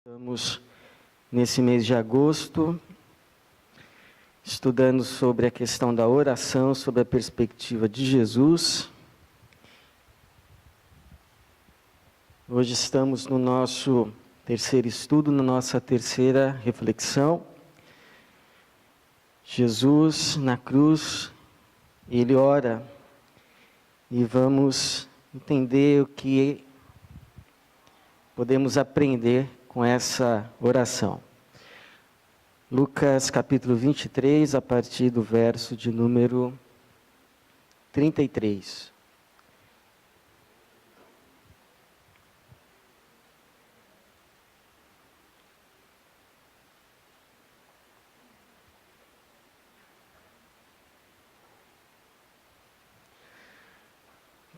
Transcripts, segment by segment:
Estamos nesse mês de agosto, estudando sobre a questão da oração, sobre a perspectiva de Jesus. Hoje estamos no nosso terceiro estudo, na nossa terceira reflexão. Jesus na cruz, Ele ora, e vamos entender o que podemos aprender com essa oração. Lucas capítulo 23, a partir do verso de número 33.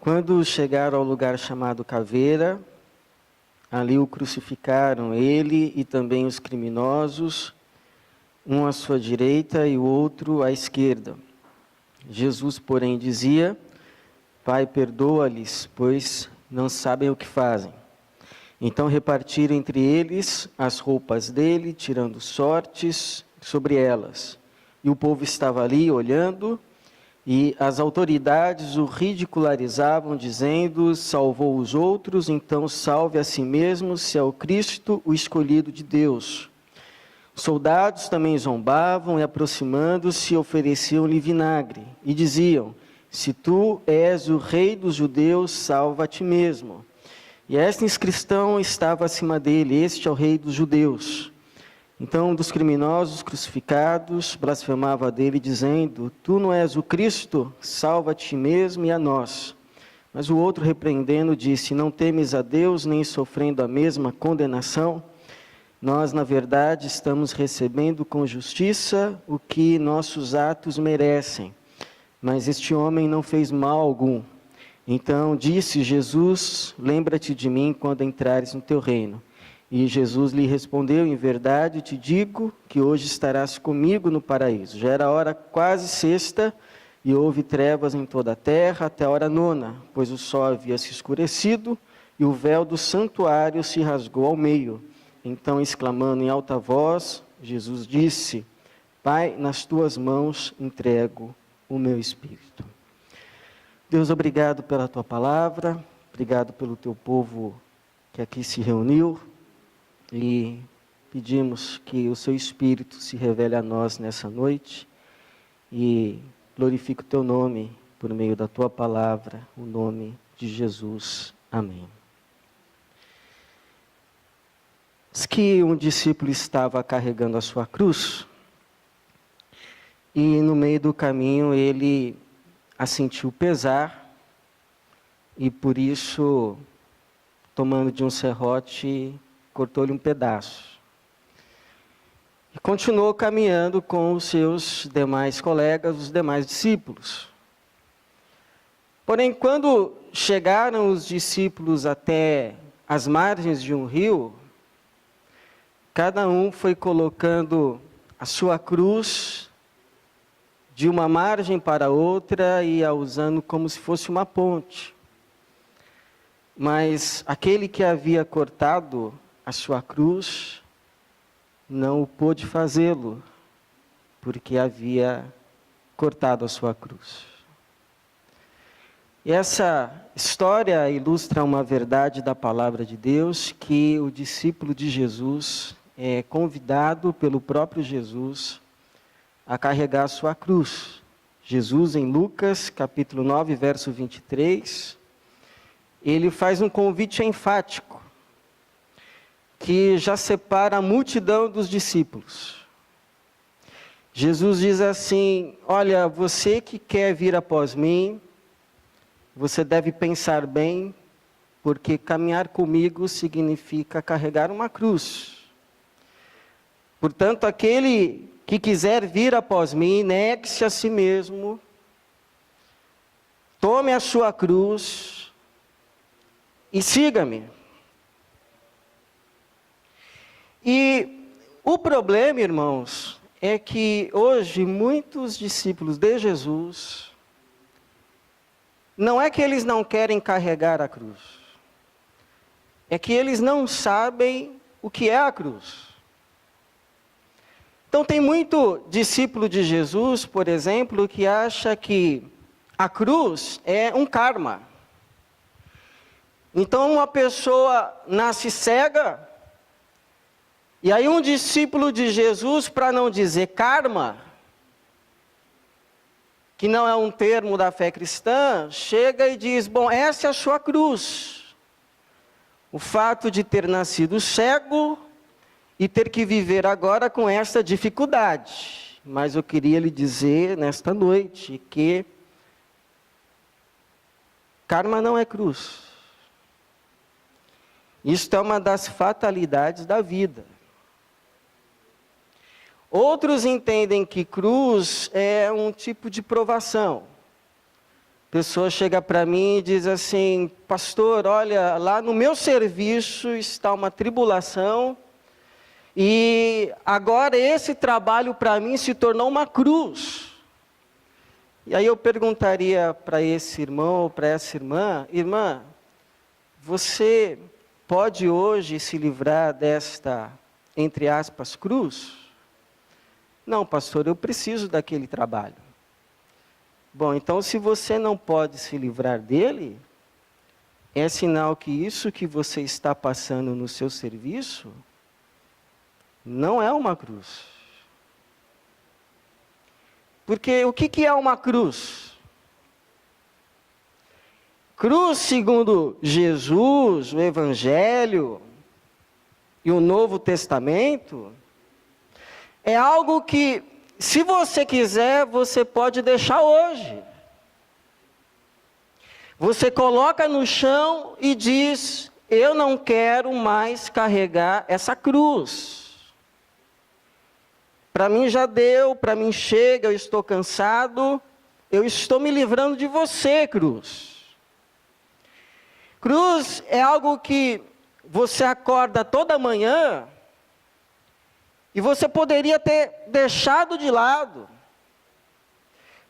Quando chegaram ao lugar chamado Caveira, ali o crucificaram, ele e também os criminosos, um à sua direita e o outro à esquerda. Jesus, porém, dizia: Pai, perdoa-lhes, pois não sabem o que fazem. Então repartiram entre eles as roupas dele, tirando sortes sobre elas. E o povo estava ali olhando, e as autoridades o ridicularizavam, dizendo: salvou os outros, então salve a si mesmo, se é o Cristo, o escolhido de Deus. Os soldados também zombavam e, aproximando-se, ofereciam-lhe vinagre e diziam: se tu és o rei dos judeus, salva a ti mesmo. E esta inscrição estava acima dele: este é o rei dos judeus. Então um dos criminosos crucificados blasfemava dele, dizendo: tu não és o Cristo? Salva a ti mesmo e a nós. Mas o outro, repreendendo, disse: não temes a Deus, nem sofrendo a mesma condenação? Nós, na verdade, estamos recebendo com justiça o que nossos atos merecem. Mas este homem não fez mal algum. Então disse Jesus: lembra-te de mim quando entrares no teu reino. E Jesus lhe respondeu: em verdade te digo que hoje estarás comigo no paraíso. Já era hora quase sexta, e houve trevas em toda a terra até a hora nona, pois o sol havia se escurecido, e o véu do santuário se rasgou ao meio. Então, exclamando em alta voz, Jesus disse: Pai, nas tuas mãos entrego o meu espírito. Deus, obrigado pela tua palavra, obrigado pelo teu povo que aqui se reuniu, e pedimos que o seu Espírito se revele a nós nessa noite e glorifique o teu nome por meio da tua palavra, o nome de Jesus. Amém. Diz que um discípulo estava carregando a sua cruz e no meio do caminho ele a sentiu pesar e por isso, tomando de um serrote, cortou-lhe um pedaço. E continuou caminhando com os seus demais colegas, os demais discípulos. Porém, quando chegaram os discípulos até as margens de um rio, cada um foi colocando a sua cruz de uma margem para outra e a usando como se fosse uma ponte. Mas aquele que havia cortado a sua cruz não pôde fazê-lo, porque havia cortado a sua cruz. E essa história ilustra uma verdade da palavra de Deus, que o discípulo de Jesus é convidado pelo próprio Jesus a carregar a sua cruz. Jesus, em Lucas, capítulo 9, verso 23, ele faz um convite enfático, que já separa a multidão dos discípulos. Jesus diz assim: olha, você que quer vir após mim, você deve pensar bem, porque caminhar comigo significa carregar uma cruz. Portanto, aquele que quiser vir após mim, negue-se a si mesmo, tome a sua cruz e siga-me. E o problema, irmãos, é que hoje muitos discípulos de Jesus, não é que eles não querem carregar a cruz, é que eles não sabem o que é a cruz. Então tem muito discípulo de Jesus, por exemplo, que acha que a cruz é um karma. Então uma pessoa nasce cega, e aí um discípulo de Jesus, para não dizer karma, que não é um termo da fé cristã, chega e diz, bom, essa é a sua cruz. O fato de ter nascido cego e ter que viver agora com esta dificuldade. Mas eu queria lhe dizer nesta noite que karma não é cruz. Isto é uma das fatalidades da vida. Outros entendem que cruz é um tipo de provação. A pessoa chega para mim e diz assim, pastor, olha, lá no meu serviço está uma tribulação, e agora esse trabalho para mim se tornou uma cruz. E aí eu perguntaria para esse irmão ou para essa irmã, irmã, você pode hoje se livrar desta, entre aspas, cruz? Não, pastor, eu preciso daquele trabalho. Bom, então se você não pode se livrar dele, é sinal que isso que você está passando no seu serviço não é uma cruz. Porque o que é uma cruz? Cruz, segundo Jesus, o Evangelho e o Novo Testamento, é algo que, se você quiser, você pode deixar hoje. Você coloca no chão e diz, eu não quero mais carregar essa cruz. Para mim já deu, para mim chega, eu estou cansado, eu estou me livrando de você, cruz. Cruz é algo que você acorda toda manhã e você poderia ter deixado de lado.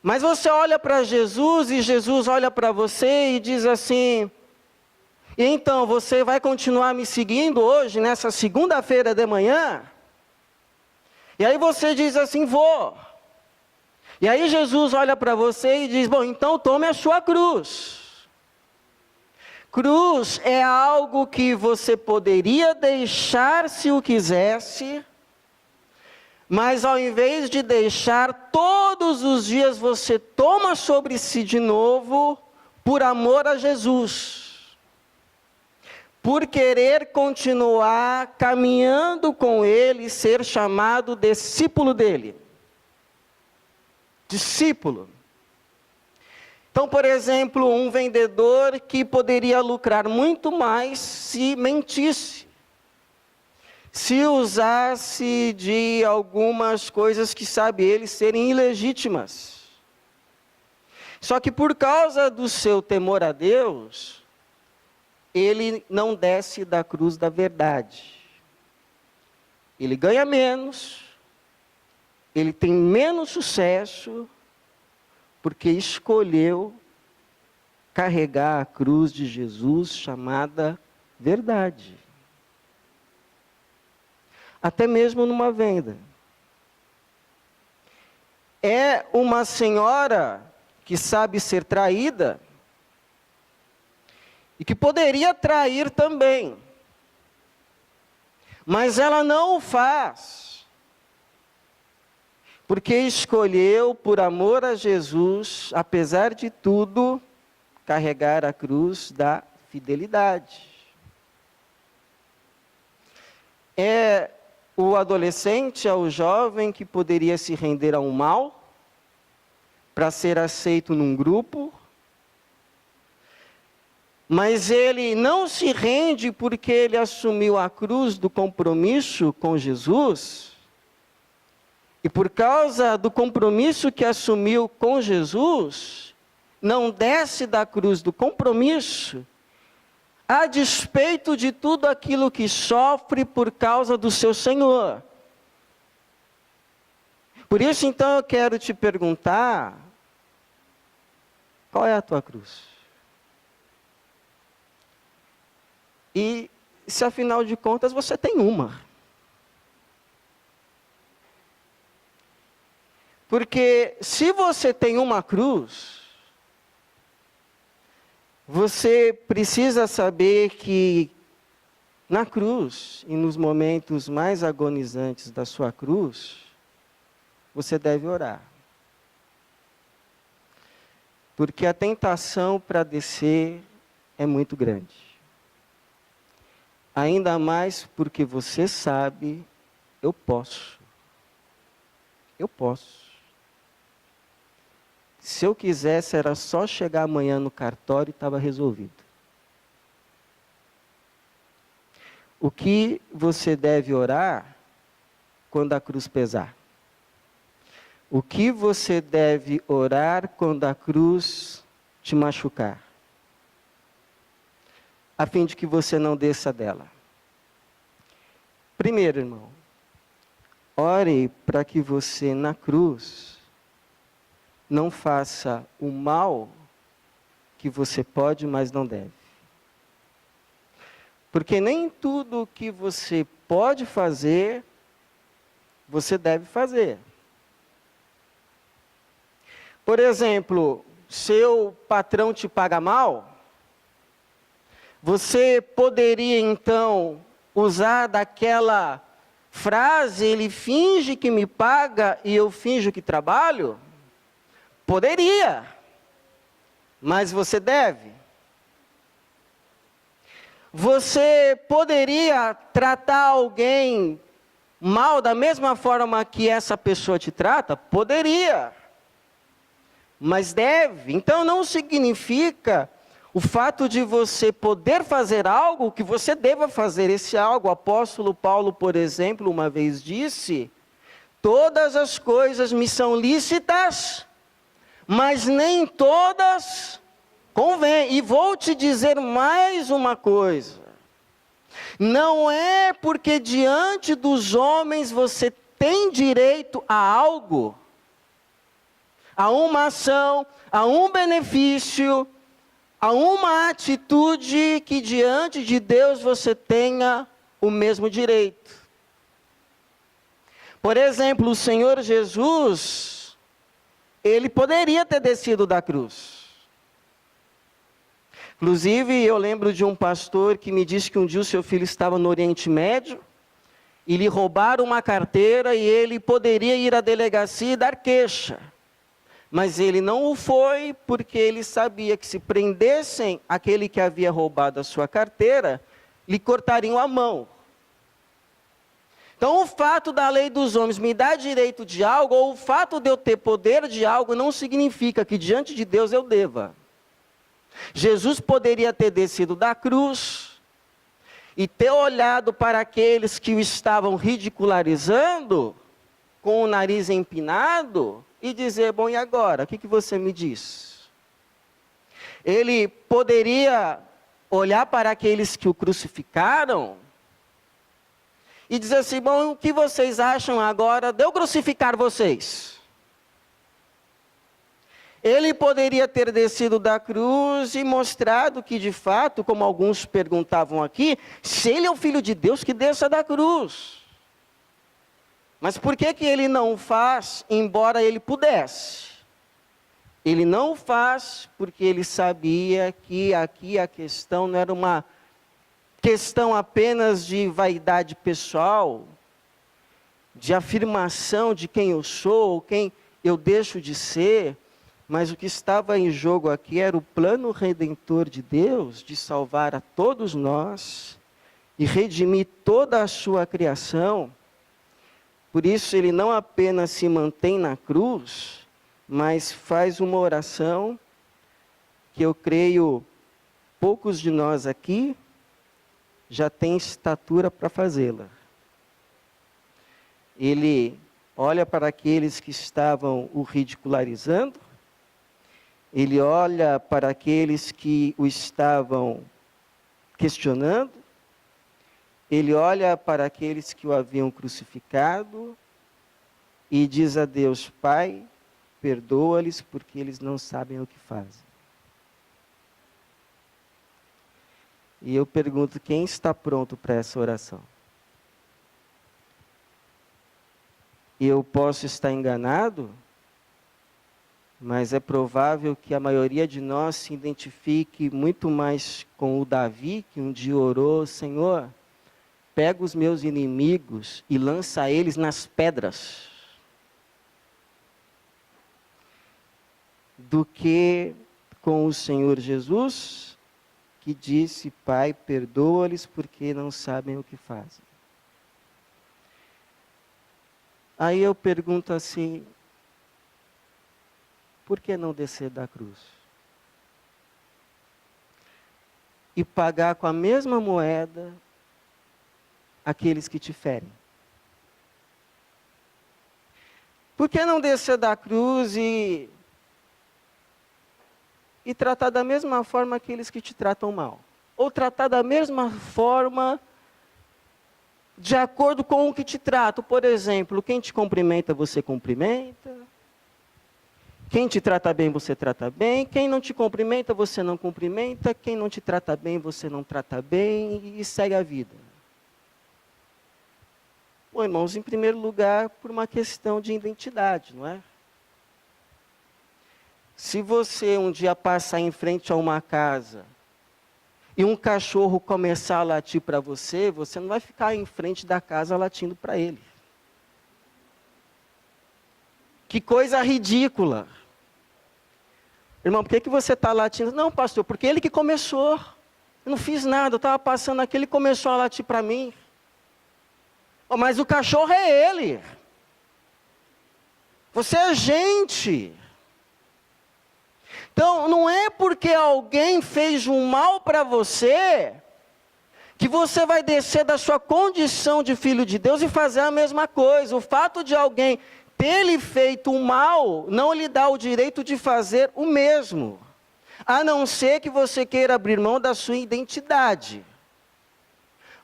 Mas você olha para Jesus e Jesus olha para você e diz assim, e então você vai continuar me seguindo hoje, nessa segunda-feira de manhã? E aí você diz assim, vou. E aí Jesus olha para você e diz, bom, então tome a sua cruz. Cruz é algo que você poderia deixar se o quisesse, mas ao invés de deixar, todos os dias você toma sobre si de novo, por amor a Jesus. Por querer continuar caminhando com Ele, ser chamado discípulo dEle. Discípulo. Então, por exemplo, um vendedor que poderia lucrar muito mais se mentisse. Se usasse de algumas coisas que sabe ele serem ilegítimas. Só que por causa do seu temor a Deus, ele não desce da cruz da verdade. Ele ganha menos, ele tem menos sucesso, porque escolheu carregar a cruz de Jesus chamada verdade. Até mesmo numa venda. É uma senhora que sabe ser traída e que poderia trair também. Mas ela não o faz. Porque escolheu, por amor a Jesus, apesar de tudo, carregar a cruz da fidelidade. É o adolescente, é o jovem que poderia se render ao mal, para ser aceito num grupo, mas ele não se rende porque ele assumiu a cruz do compromisso com Jesus, e por causa do compromisso que assumiu com Jesus, não desce da cruz do compromisso, a despeito de tudo aquilo que sofre por causa do seu Senhor. Por isso, então, eu quero te perguntar, qual é a tua cruz? E se afinal de contas você tem uma. Porque se você tem uma cruz, você precisa saber que na cruz e nos momentos mais agonizantes da sua cruz, você deve orar. Porque a tentação para descer é muito grande. Ainda mais porque você sabe, eu posso. Eu posso. Se eu quisesse, era só chegar amanhã no cartório e estava resolvido. O que você deve orar quando a cruz pesar? O que você deve orar quando a cruz te machucar? A fim de que você não desça dela. Primeiro, irmão, ore para que você na cruz não faça o mal que você pode, mas não deve. Porque nem tudo que você pode fazer, você deve fazer. Por exemplo, seu patrão te paga mal, você poderia então usar daquela frase, ele finge que me paga e eu finjo que trabalho? Poderia, mas você deve. Você poderia tratar alguém mal da mesma forma que essa pessoa te trata? Poderia, mas deve. Então não significa o fato de você poder fazer algo que você deva fazer esse algo. O apóstolo Paulo, por exemplo, uma vez disse: todas as coisas me são lícitas, mas nem todas convém. E vou te dizer mais uma coisa. Não é porque diante dos homens você tem direito a algo, a uma ação, a um benefício, a uma atitude, que diante de Deus você tenha o mesmo direito. Por exemplo, o Senhor Jesus, ele poderia ter descido da cruz. Inclusive, eu lembro de um pastor que me disse que um dia o seu filho estava no Oriente Médio, e lhe roubaram uma carteira, e ele poderia ir à delegacia e dar queixa. Mas ele não o foi, porque ele sabia que se prendessem aquele que havia roubado a sua carteira, lhe cortariam a mão. Então, o fato da lei dos homens me dar direito de algo, ou o fato de eu ter poder de algo, não significa que diante de Deus eu deva. Jesus poderia ter descido da cruz e ter olhado para aqueles que o estavam ridicularizando, com o nariz empinado, e dizer: bom, e agora? O que você me diz? Ele poderia olhar para aqueles que o crucificaram e dizer assim: bom, o que vocês acham agora de eu crucificar vocês? Ele poderia ter descido da cruz e mostrado que, de fato, como alguns perguntavam aqui, se ele é o Filho de Deus, que desça da cruz. Mas por que ele não o faz, embora ele pudesse? Ele não o faz porque ele sabia que aqui a questão não era uma questão apenas de vaidade pessoal, de afirmação de quem eu sou, quem eu deixo de ser, mas o que estava em jogo aqui era o plano redentor de Deus, de salvar a todos nós e redimir toda a sua criação. Por isso ele não apenas se mantém na cruz, mas faz uma oração que eu creio poucos de nós aqui já têm estatura para fazê-la. Ele olha para aqueles que estavam o ridicularizando, ele olha para aqueles que o estavam questionando, ele olha para aqueles que o haviam crucificado e diz a Deus: Pai, perdoa-lhes porque eles não sabem o que fazem. E eu pergunto, quem está pronto para essa oração? Eu posso estar enganado, mas é provável que a maioria de nós se identifique muito mais com o Davi, que um dia orou: Senhor, pega os meus inimigos e lança eles nas pedras, do que com o Senhor Jesus, que disse: Pai, perdoa-lhes porque não sabem o que fazem. Aí eu pergunto assim, por que não descer da cruz? E pagar com a mesma moeda aqueles que te ferem? Por que não descer da cruz e tratar da mesma forma aqueles que te tratam mal? Ou tratar da mesma forma, de acordo com o que te tratam? Por exemplo, quem te cumprimenta, você cumprimenta. Quem te trata bem, você trata bem. Quem não te cumprimenta, você não cumprimenta. Quem não te trata bem, você não trata bem. E segue a vida. Bom, irmãos, em primeiro lugar, por uma questão de identidade, não é? Se você um dia passar em frente a uma casa e um cachorro começar a latir para você, você não vai ficar em frente da casa latindo para ele. Que coisa ridícula. Irmão, por que você está latindo? Não, pastor, porque ele que começou. Eu não fiz nada, eu estava passando aqui, ele começou a latir para mim. Oh, mas o cachorro é ele. Você é gente. Então, não é porque alguém fez um mal para você, que você vai descer da sua condição de filho de Deus e fazer a mesma coisa. O fato de alguém ter lhe feito um mal, não lhe dá o direito de fazer o mesmo. A não ser que você queira abrir mão da sua identidade.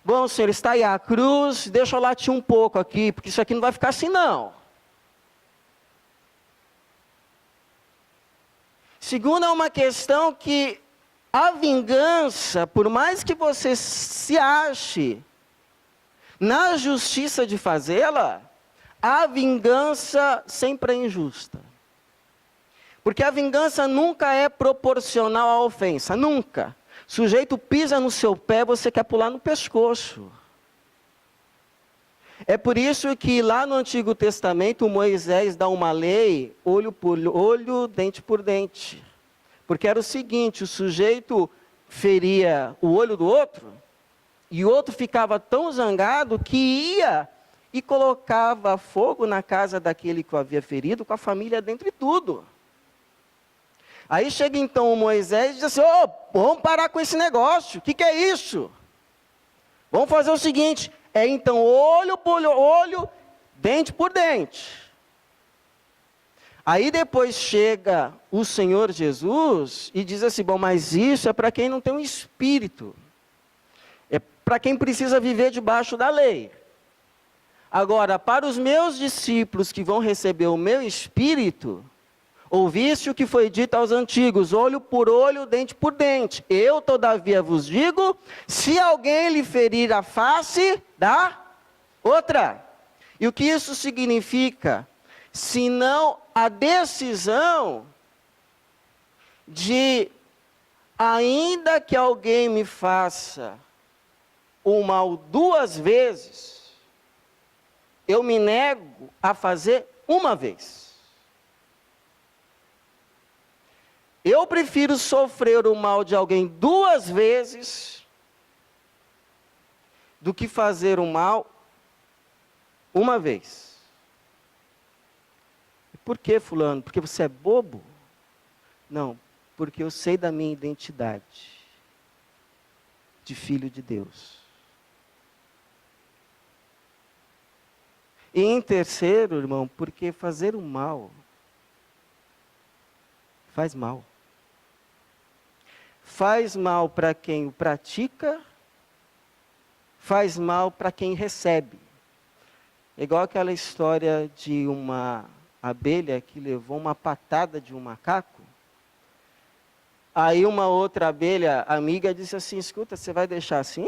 Bom, Senhor, está aí a cruz, deixa eu latir um pouco aqui, porque isso aqui não vai ficar assim não. Segundo, é uma questão que a vingança, por mais que você se ache na justiça de fazê-la, a vingança sempre é injusta. Porque a vingança nunca é proporcional à ofensa, nunca. O sujeito pisa no seu pé, você quer pular no pescoço. É por isso que lá no Antigo Testamento, Moisés dá uma lei, olho por olho, dente por dente. Porque era o seguinte, o sujeito feria o olho do outro, e o outro ficava tão zangado que ia e colocava fogo na casa daquele que o havia ferido, com a família dentro e tudo. Aí chega então o Moisés e diz assim: vamos parar com esse negócio, o que é isso? Vamos fazer o seguinte, então olho por olho, dente por dente. Aí depois chega o Senhor Jesus e diz assim: bom, mas isso é para quem não tem um espírito. É para quem precisa viver debaixo da lei. Agora, para os meus discípulos que vão receber o meu espírito, ouviste o que foi dito aos antigos: olho por olho, dente por dente. Eu, todavia, vos digo, se alguém lhe ferir a face, dá outra. E o que isso significa? Senão a decisão de, ainda que alguém me faça o mal 2 vezes, eu me nego a fazer uma vez. Eu prefiro sofrer o mal de alguém 2 vezes do que fazer o mal uma vez. Por que, fulano? Porque você é bobo? Não, porque eu sei da minha identidade de filho de Deus. E em terceiro, irmão, porque fazer o mal faz mal. Faz mal para quem o pratica, faz mal para quem recebe. É igual aquela história de uma abelha que levou uma patada de um macaco. Aí uma outra abelha amiga disse assim, escuta, você vai deixar assim?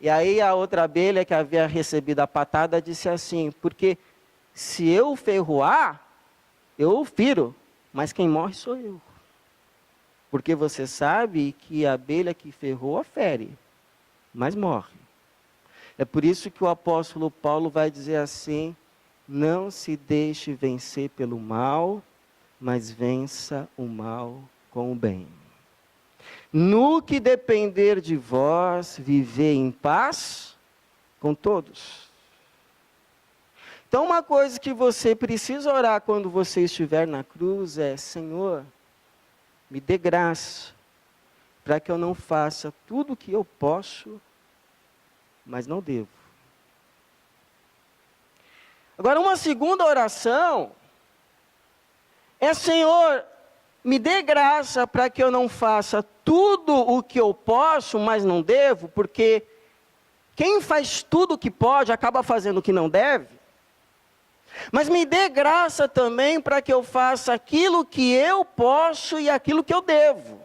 E aí a outra abelha que havia recebido a patada disse assim, porque se eu ferroar, eu o firo, mas quem morre sou eu. Porque você sabe que a abelha que ferroa fere, mas morre. É por isso que o apóstolo Paulo vai dizer assim, não se deixe vencer pelo mal, mas vença o mal com o bem. No que depender de vós, viver em paz com todos. Então uma coisa que você precisa orar quando você estiver na cruz é, Senhor, me dê graça, para que eu não faça tudo o que eu posso, mas não devo. Agora uma segunda oração é, Senhor, me dê graça para que eu não faça tudo o que eu posso, mas não devo, porque quem faz tudo o que pode, acaba fazendo o que não deve. Mas me dê graça também para que eu faça aquilo que eu posso e aquilo que eu devo.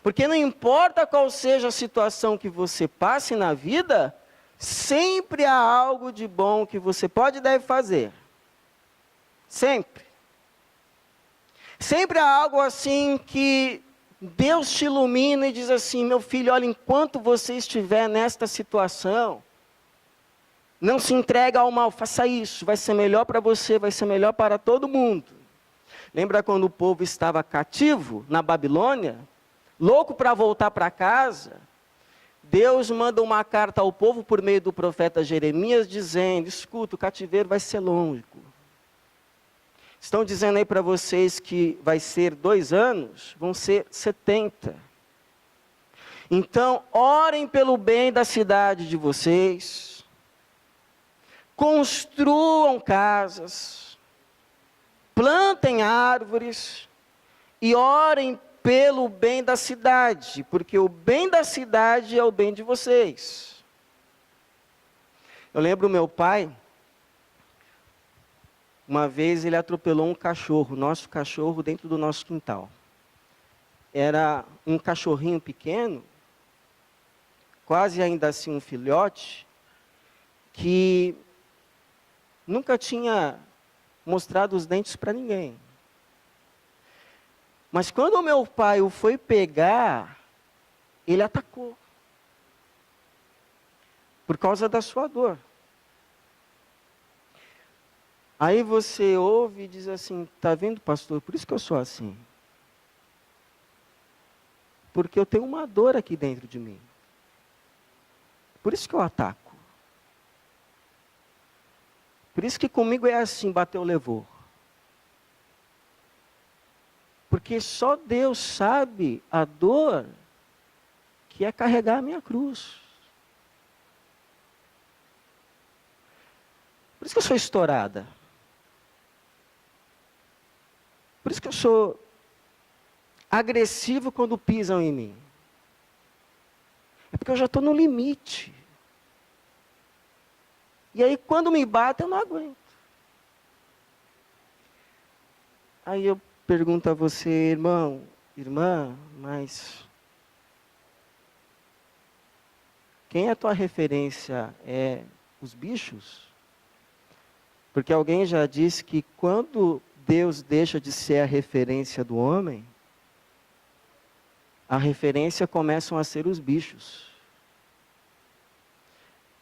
Porque não importa qual seja a situação que você passe na vida, sempre há algo de bom que você pode e deve fazer. Sempre. Sempre há algo assim que Deus te ilumina e diz assim, meu filho, olha, enquanto você estiver nesta situação, não se entregue ao mal, faça isso, vai ser melhor para você, vai ser melhor para todo mundo. Lembra quando o povo estava cativo na Babilônia, louco para voltar para casa? Deus manda uma carta ao povo por meio do profeta Jeremias, dizendo, escuta, o cativeiro vai ser longo. Estão dizendo aí para vocês que vai ser 2 anos, vão ser 70. Então, orem pelo bem da cidade de vocês, construam casas, plantem árvores e orem pelo bem da cidade, porque o bem da cidade é o bem de vocês. Eu lembro meu pai, uma vez ele atropelou um cachorro, nosso cachorro, dentro do nosso quintal. Era um cachorrinho pequeno, quase ainda assim um filhote, que nunca tinha mostrado os dentes para ninguém. Mas quando o meu pai o foi pegar, ele atacou. Por causa da sua dor. Aí você ouve e diz assim, está vendo, pastor, por isso que eu sou assim. Porque eu tenho uma dor aqui dentro de mim. Por isso que eu ataco. Por isso que comigo é assim, bateu, levou. Porque só Deus sabe a dor que é carregar a minha cruz. Por isso que eu sou estourada. Por isso que eu sou agressivo quando pisam em mim. É porque eu já estou no limite. E aí quando me batem eu não aguento. Aí eu pergunto a você, irmão, irmã, mas quem é a tua referência? É os bichos? Porque alguém já disse que quando Deus deixa de ser a referência do homem, a referência começam a ser os bichos.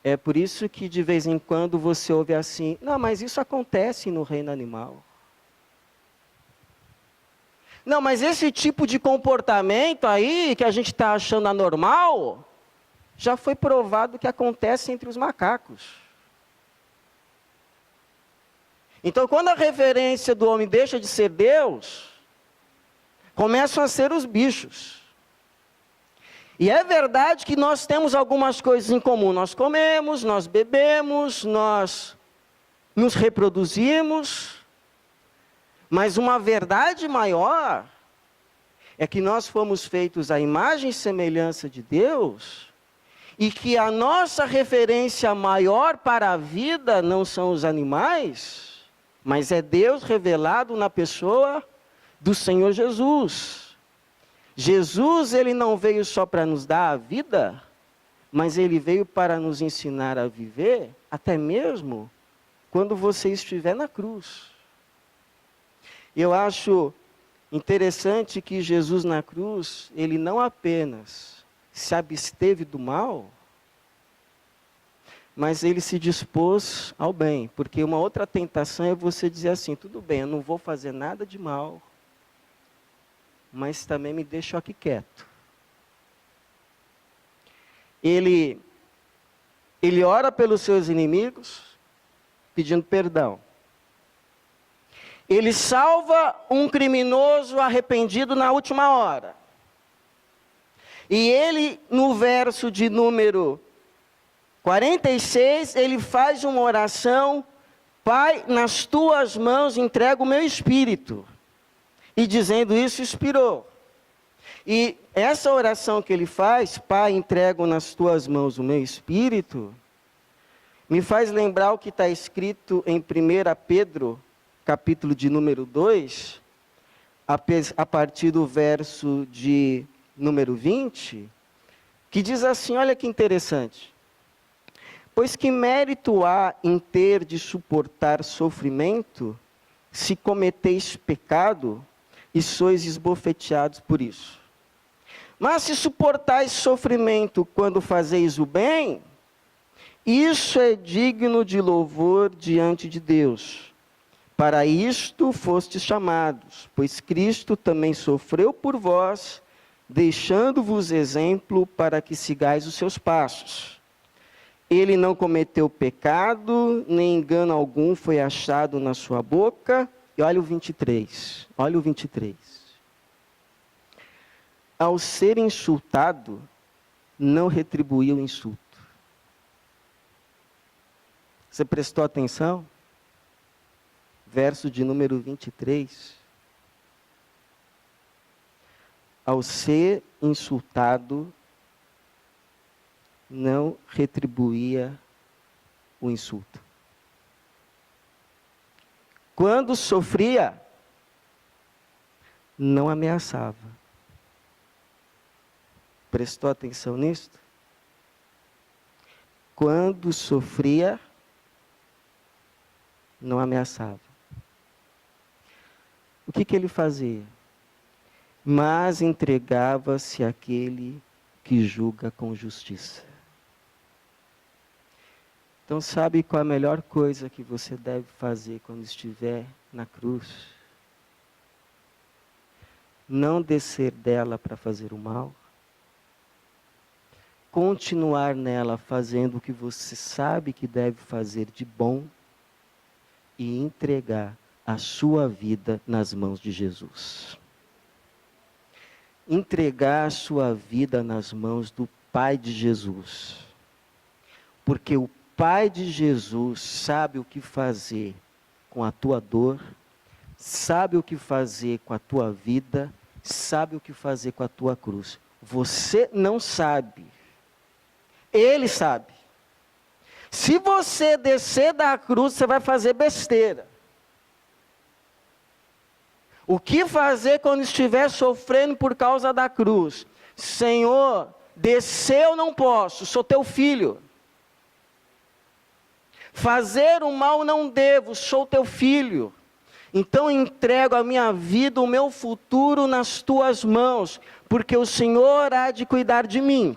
É por isso que de vez em quando você ouve assim, não, mas isso acontece no reino animal. Não, mas esse tipo de comportamento aí, que a gente está achando anormal, já foi provado que acontece entre os macacos. Então, quando a referência do homem deixa de ser Deus, começam a ser os bichos. E é verdade que nós temos algumas coisas em comum. Nós comemos, nós bebemos, nós nos reproduzimos. Mas uma verdade maior é que nós fomos feitos à imagem e semelhança de Deus, e que a nossa referência maior para a vida não são os animais, mas é Deus revelado na pessoa do Senhor Jesus. Jesus, ele não veio só para nos dar a vida, mas ele veio para nos ensinar a viver, até mesmo quando você estiver na cruz. Eu acho interessante que Jesus na cruz, ele não apenas se absteve do mal, mas ele se dispôs ao bem. Porque uma outra tentação é você dizer assim, tudo bem, eu não vou fazer nada de mal, mas também me deixo aqui quieto. Ele ora pelos seus inimigos, pedindo perdão. Ele salva um criminoso arrependido na última hora. E ele, no verso de número 46, ele faz uma oração: Pai, nas tuas mãos entrego o meu espírito. E dizendo isso, expirou. E essa oração que ele faz, Pai, entrego nas tuas mãos o meu espírito, me faz lembrar o que está escrito em 1 Pedro, capítulo de número 2, a partir do verso de número 20, que diz assim, olha que interessante. Pois que mérito há em ter de suportar sofrimento, se cometeis pecado e sois esbofeteados por isso? Mas se suportais sofrimento quando fazeis o bem, isso é digno de louvor diante de Deus. Para isto fostes chamados, pois Cristo também sofreu por vós, deixando-vos exemplo para que sigais os seus passos. Ele não cometeu pecado, nem engano algum foi achado na sua boca. E olha o 23, olha o 23. Ao ser insultado, não retribuiu o insulto. Você prestou atenção? Verso de número 23. Ao ser insultado, não retribuía o insulto. Quando sofria, não ameaçava. Prestou atenção nisso? Quando sofria, não ameaçava. O que ele fazia? Mas entregava-se àquele que julga com justiça. Então, sabe qual é a melhor coisa que você deve fazer quando estiver na cruz? Não descer dela para fazer o mal. Continuar nela fazendo o que você sabe que deve fazer de bom e entregar a sua vida nas mãos de Jesus. Entregar a sua vida nas mãos do Pai de Jesus. Porque o Pai de Jesus sabe o que fazer com a tua dor, sabe o que fazer com a tua vida, sabe o que fazer com a tua cruz. Você não sabe. Ele sabe. Se você descer da cruz, você vai fazer besteira. O que fazer quando estiver sofrendo por causa da cruz? Senhor, descer eu não posso, sou teu filho. Fazer o mal não devo, sou teu filho. Então entrego a minha vida, o meu futuro nas tuas mãos, porque o Senhor há de cuidar de mim.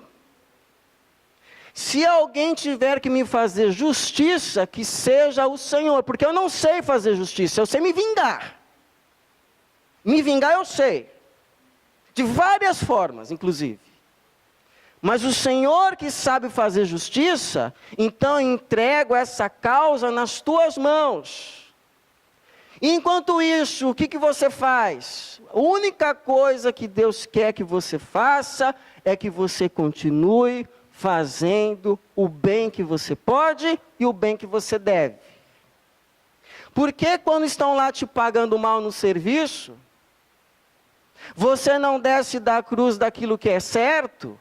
Se alguém tiver que me fazer justiça, que seja o Senhor, porque eu não sei fazer justiça, eu sei me vingar. Me vingar eu sei, de várias formas, inclusive. Mas o Senhor que sabe fazer justiça, então entrego essa causa nas tuas mãos. E enquanto isso, o que você faz? A única coisa que Deus quer que você faça é que você continue fazendo o bem que você pode e o bem que você deve. Porque quando estão lá te pagando mal no serviço, você não desce da cruz daquilo que é certo,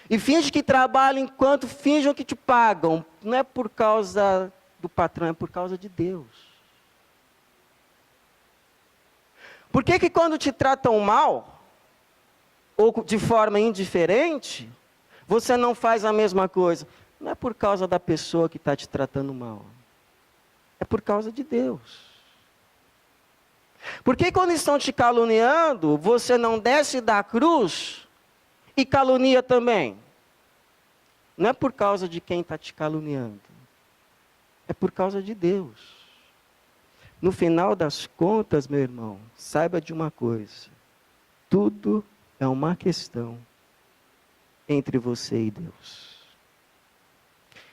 e finge que trabalha enquanto fingem que te pagam. Não é por causa do patrão, é por causa de Deus. Por que que quando te tratam mal, ou de forma indiferente, você não faz a mesma coisa? Não é por causa da pessoa que está te tratando mal. É por causa de Deus. Por que quando estão te caluniando, você não desce da cruz e calunia também? Não é por causa de quem está te caluniando. É por causa de Deus. No final das contas, meu irmão, saiba de uma coisa. Tudo é uma questão entre você e Deus.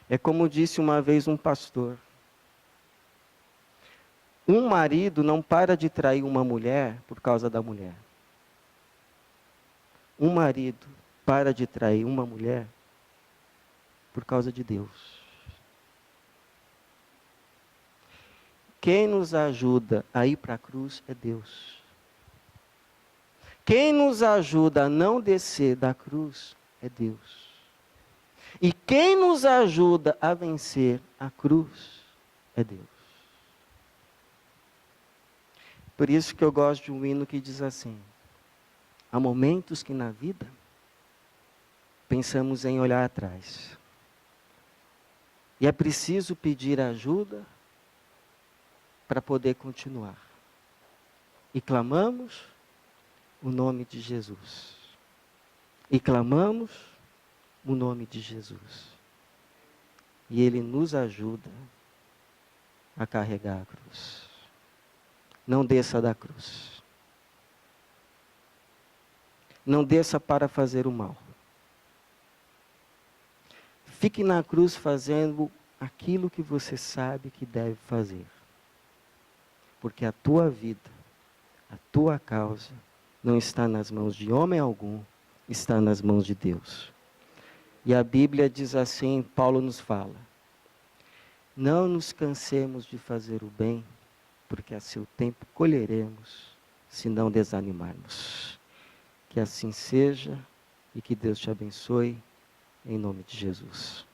É como disse uma vez um pastor. Um marido não para de trair uma mulher por causa da mulher. Um marido para de trair uma mulher por causa de Deus. Quem nos ajuda a ir para a cruz é Deus. Quem nos ajuda a não descer da cruz é Deus. E quem nos ajuda a vencer a cruz é Deus. Por isso que eu gosto de um hino que diz assim: há momentos que na vida pensamos em olhar atrás. E é preciso pedir ajuda para poder continuar. E clamamos o nome de Jesus. E clamamos o nome de Jesus. E Ele nos ajuda a carregar a cruz. Não desça da cruz. Não desça para fazer o mal. Fique na cruz fazendo aquilo que você sabe que deve fazer. Porque a tua vida, a tua causa, não está nas mãos de homem algum, está nas mãos de Deus. E a Bíblia diz assim, Paulo nos fala: não nos cansemos de fazer o bem, porque a seu tempo colheremos, se não desanimarmos. Que assim seja e que Deus te abençoe, em nome de Jesus.